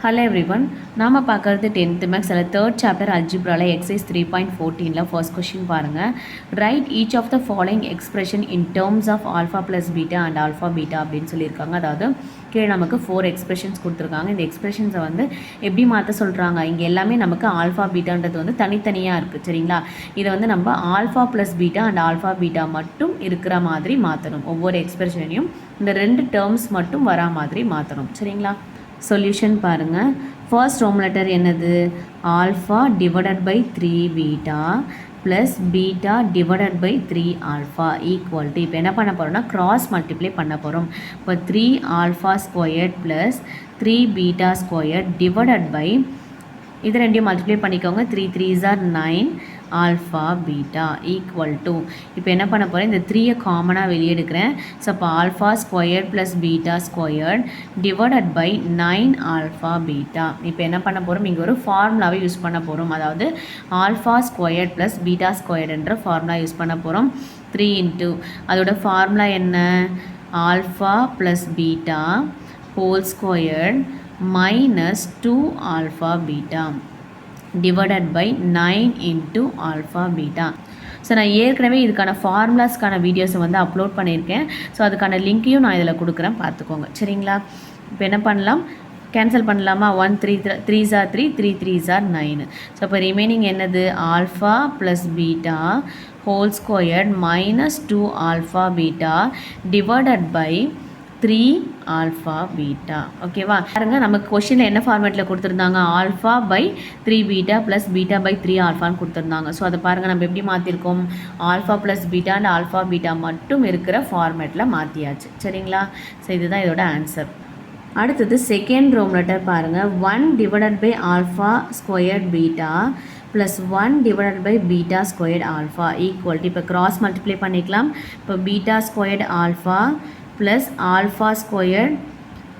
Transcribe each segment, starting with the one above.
Hello everyone. நாம பார்க்கறது 10th maths third chapter algebra exercise 3.14 first question பாருங்க. Write each of the following expression in terms of alpha plus beta and alpha beta அப்படினு சொல்லிருக்காங்க. அதாவது கீழ நமக்கு 4 expressions கொடுத்திருக்காங்க. இந்த expressions வந்து எப்படி மாத்த சொல்றாங்க? இங்க எல்லாமே நமக்கு alpha betaன்றது வந்து தனித்தனியா இருக்கு. சரிங்களா? இத வந்து நம்ம alpha plus beta and alpha beta மட்டும் இருக்கிற மாதிரி மாத்தணும். ஒவ்வொரு expressionனையும் இந்த ரெண்டு terms மட்டும் வரா மாதிரி மாத்தணும். சரிங்களா? சொல்யூஷன் பாருங்கள். ஃபர்ஸ்ட் ரோம் லெட்டர் என்னது? Alpha divided by 3 beta plus beta divided by 3 alpha equal to இப்போ என்ன பண்ண போகிறோம்னா கிராஸ் மல்டிப்ளை பண்ண போகிறோம். இப்போ 3 alpha squared plus 3 beta squared divided by இது ரெண்டையும் மல்டிப்ளை பண்ணிக்கோங்க. 3 3s are 9 alpha beta equal to இப்போ என்ன பண்ண போகிறேன், இந்த 3யை காமனாக வெளியே எடுக்கிறேன். ஸோ அப்போ alpha squared plus beta squared divided by 9 alpha beta. இப்போ என்ன பண்ண போகிறோம், இங்கே ஒரு ஃபார்முலாவை யூஸ் பண்ண போகிறோம். அதாவது ஆல்ஃபா ஸ்கொயர்ட் ப்ளஸ் பீட்டா ஸ்கொயர்டுன்ற ஃபார்முலா யூஸ் பண்ண போகிறோம். 3 இன்ட்டு அதோட ஃபார்முலா என்ன? Alpha plus beta whole squared minus 2 alpha beta divided by 9 into alpha beta. So நான் ஏற்கனவே இதுக்கான ஃபார்முலாஸ்க்கான வீடியோஸை வந்து அப்லோட் பண்ணியிருக்கேன். ஸோ அதுக்கான லிங்க்கையும் நான் இதில் கொடுக்குறேன், பார்த்துக்கோங்க. சரிங்களா? இப்போ என்ன பண்ணலாம், கேன்சல் பண்ணலாமா? 1 3 3s are 3 3 3s are 9. So இப்போ ரிமைனிங் என்னது? Alpha plus beta whole squared minus 2 alpha beta divided by 3 alpha beta. ஓகேவா? பாருங்க, நமக்கு கொஷினில் என்ன ஃபார்மேட்டில் கொடுத்துருந்தாங்க? Alpha by 3 beta plus beta by 3 ஆல்ஃபான்னு கொடுத்துருந்தாங்க. ஸோ அதை பாருங்கள், நம்ம எப்படி மாற்றிருக்கோம்? Alpha plus beta and alpha beta மட்டும் இருக்கிற ஃபார்மேட்டில் மாற்றியாச்சு. சரிங்களா? ஸோ இதுதான் இதோட ஆன்சர். அடுத்தது செகண்ட் ரோம் லெட்டர் பாருங்கள். 1 divided by alpha squared beta plus 1 divided by beta squared alpha equal to இப்போ கிராஸ் மல்டிப்ளை பண்ணிக்கலாம். இப்போ beta squared alpha plus alpha squared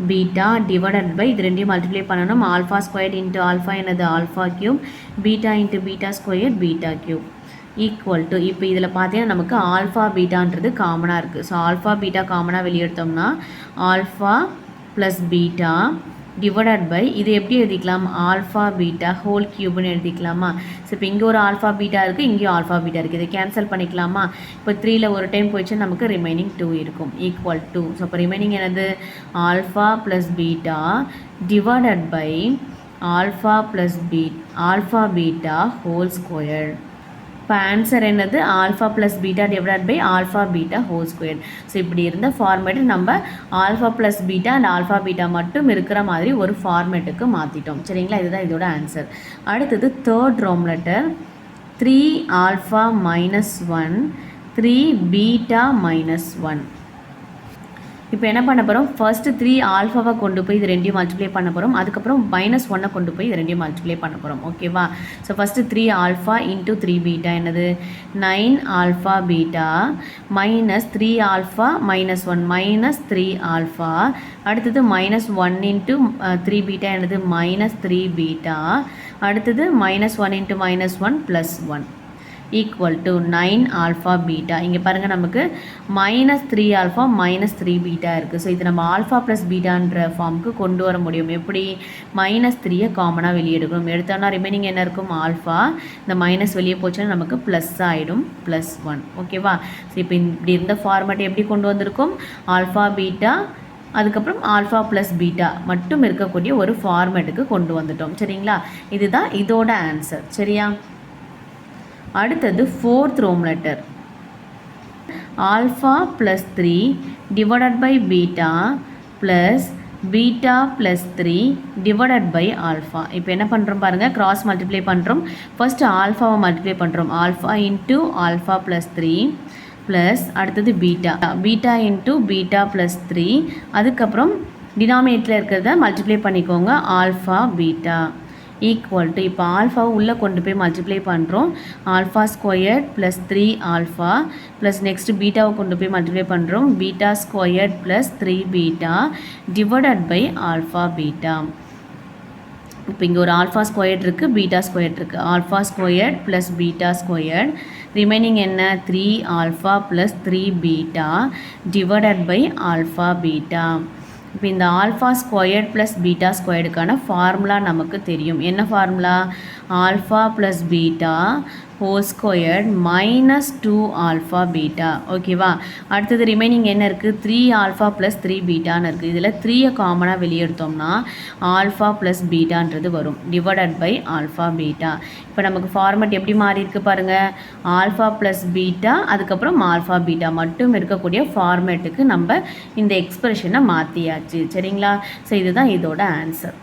beta divided by இது ரெண்டையும் மல்டிப்ளை பண்ணணும். ஆல்ஃபா ஸ்கொயர்ட் இன்ட்டு ஆல்ஃபா என்னது? Alpha cube. Beta into beta squared beta cube equal to இப்போ இதில் பார்த்தீங்கன்னா நமக்கு ஆல்ஃபா பீட்டான்றது காமனாக இருக்குது. ஸோ ஆல்ஃபா பீட்டா காமனாக வெளியெடுத்தோம்னா alpha plus beta divided by இது எப்படி எழுதிக்கலாம்? ஆல்ஃபா பீட்டா ஹோல் க்யூப்னு எழுதிக்கலாமா? ஸோ இப்போ இங்கே ஒரு ஆல்ஃபா பீட்டா இருக்குது, இங்கேயும் ஆல்ஃபா பீட்டா இருக்குது. இதை கேன்சல் பண்ணிக்கலாமா? இப்போ 3ல் ஒரு டைம் போயிடுச்சு, நமக்கு ரிமைனிங் 2 இருக்கும் ஈக்குவல் டு. ஸோ இப்போ ரிமைனிங் என்னது? Alpha plus beta divided by alpha plus alpha beta whole square. இப்போ ஆன்சர் என்னது? Alpha plus beta divided by alpha beta whole square. So இப்படி இருந்த ஃபார்மேட்டு நம்ம alpha plus beta and alpha beta மட்டும் இருக்கிற மாதிரி ஒரு ஃபார்மேட்டுக்கு மாற்றிட்டோம். சரிங்களா? இதுதான் இதோட ஆன்சர். அடுத்தது தேர்ட் ரோம் letter 3 alpha minus 1 3 beta minus 1. இப்போ என்ன பண்ண போகிறோம்? ஃபர்ஸ்ட்டு 3 ஆல்ஃபாவை கொண்டு போய் இது ரெண்டையும் மல்டிப்ளை பண்ண போகிறோம். அதுக்கப்புறம் -1 கொண்டு போய் இது ரெண்டையும் மல்டிப்ளை பண்ண போகிறோம். ஓகேவா? So first 3 alpha into 3 beta என்னது? 9 alpha beta minus 3 alpha minus 1 minus 3 alpha. அடுத்தது -1 இன்ட்டு 3 பீட்டா என்னது? -3 பீட்டா. அடுத்தது -1 into -1 plus 1 equal to 9 alpha beta. இங்கே பாருங்கள், நமக்கு -3 ஆல்ஃபா -3 பீட்டா இருக்குது. ஸோ இது நம்ம ஆல்ஃபா ப்ளஸ் பீட்டான்ற ஃபார்முக்கு கொண்டு வர முடியும். எப்படி? -3யை காமனாக வெளியே எடுக்கணும். எடுத்தோன்னா ரிமைனிங் என்ன இருக்கும்? ஆல்ஃபா. இந்த மைனஸ் வெளியே போச்சுன்னா நமக்கு ப்ளஸ் ஆகிடும், +1. ஓகேவா? ஸோ இப்போ இப்படி இருந்த ஃபார்மேட் எப்படி கொண்டு வந்திருக்கும்? ஆல்ஃபா பீட்டா அதுக்கப்புறம் ஆல்ஃபா ப்ளஸ் பீட்டா மட்டும் இருக்கக்கூடிய ஒரு ஃபார்மேட்டுக்கு கொண்டு வந்துட்டோம். சரிங்களா? இதுதான் இதோட ஆன்சர். சரியா? அடுத்தது ஃபோர்த் ரோம் letter alpha plus 3 divided by beta plus beta plus 3 divided by alpha. இப்போ என்ன பண்ணுறோம் பாருங்கள், கிராஸ் மல்டிப்ளை பண்ணுறோம். ஃபஸ்ட்டு ஆல்ஃபாவை மல்டிப்ளை பண்ணுறோம். Alpha into alpha plus 3 plus அடுத்தது beta beta into beta plus 3. அதுக்கப்புறம் டினாமினேட்டரில் இருக்கிறத மல்டிப்ளை பண்ணிக்கோங்க. ஆல்ஃபா பீட்டா ஈக்குவல் டு இப்போ ஆல்ஃபாவை உள்ளே கொண்டு போய் மல்டிப்ளை பண்ணுறோம். Alpha squared plus 3 alpha plus next பீட்டாவை கொண்டு போய் மல்டிப்ளை பண்ணுறோம். Beta squared plus 3 beta divided by alpha beta. இப்போ இங்கே ஒரு ஆல்ஃபா ஸ்கொயர்ட் இருக்குது, பீட்டா ஸ்கொயர்ட் இருக்குது. Alpha squared plus beta squared remaining என்ன? 3 alpha plus 3 beta divided by alpha beta. இப்போ இந்த ஆல்ஃபா ஸ்கொயர்ட் ப்ளஸ் பீட்டா ஸ்கொயர்டுக்கான ஃபார்முலா நமக்கு தெரியும். என்ன formula? Alpha plus beta whole squared minus 2 alpha beta. ஓகேவா? அடுத்தது ரிமைனிங் என்ன இருக்குது? 3 ஆல்ஃபா ப்ளஸ் 3 பீட்டான்னு இருக்குது. இதில் 3யை காமனாக வெளியே எடுத்தோம்னா ஆல்ஃபா ப்ளஸ் பீட்டான்றது வரும், டிவைடட் பை ஆல்ஃபா பீட்டா. இப்போ நமக்கு ஃபார்மேட் எப்படி மாறி இருக்கு பாருங்கள். ஆல்ஃபா ப்ளஸ் பீட்டா அதுக்கப்புறம் ஆல்ஃபா பீட்டா மட்டும் இருக்கக்கூடிய ஃபார்மேட்டுக்கு நம்ம இந்த எக்ஸ்பிரஷனை மாற்றியாச்சு. சரிங்களா? ஸோ இதுதான் இதோட ஆன்சர்.